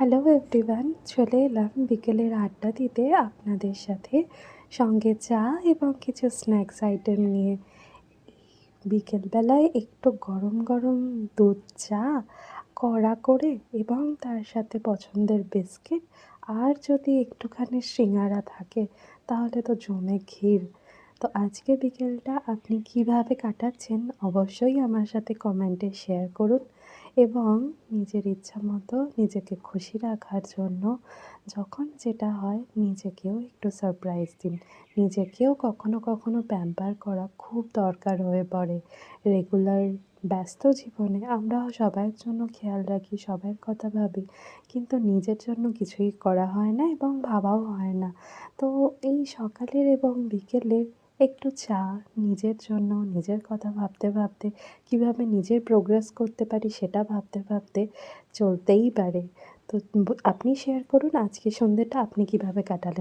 Hello everyone, চলে এলাম বিকেলের আড্ডা দিতে আপনাদের সাথে, সঙ্গে চা এবং কিছু স্ন্যাক্স আইটেম নিয়ে। বিকেলবেলায় একটু গরম গরম দুধ চা কড়া করে এবং তার সাথে পছন্দের বিস্কিট, আর যদি একটুখানি সিঙাড়া থাকে তাহলে তো জমে ক্ষীর। তো আজকে বিকেলটা আপনি কিভাবে কাটাচ্ছেন অবশ্যই আমার সাথে কমেন্টে শেয়ার করুন, এবং নিজের ইচ্ছা মতো নিজেকে খুশি রাখার জন্য যখন যেটা হয় নিজেকেও একটু সারপ্রাইজ দিন। নিজেকেও কখনো কখনো প্যাম্পার করা খুব দরকার হয়ে পড়ে। রেগুলার ব্যস্ত জীবনে আমরা সবার জন্য খেয়াল রাখি, সবার কথা ভাবি, কিন্তু নিজের জন্য কিছুই করা হয় না এবং ভাবাও হয় না। তো এই সকালের এবং বিকেলের একটু চা নিজের জন্য, নিজের কথা ভাবতে ভাবতে, কীভাবে নিজের প্রোগ্রেস করতে পারি সেটা ভাবতে ভাবতে চলতেই পারে। তো আপনি শেয়ার করুন আজকে সন্ধ্যেটা আপনি কীভাবে কাটালেন?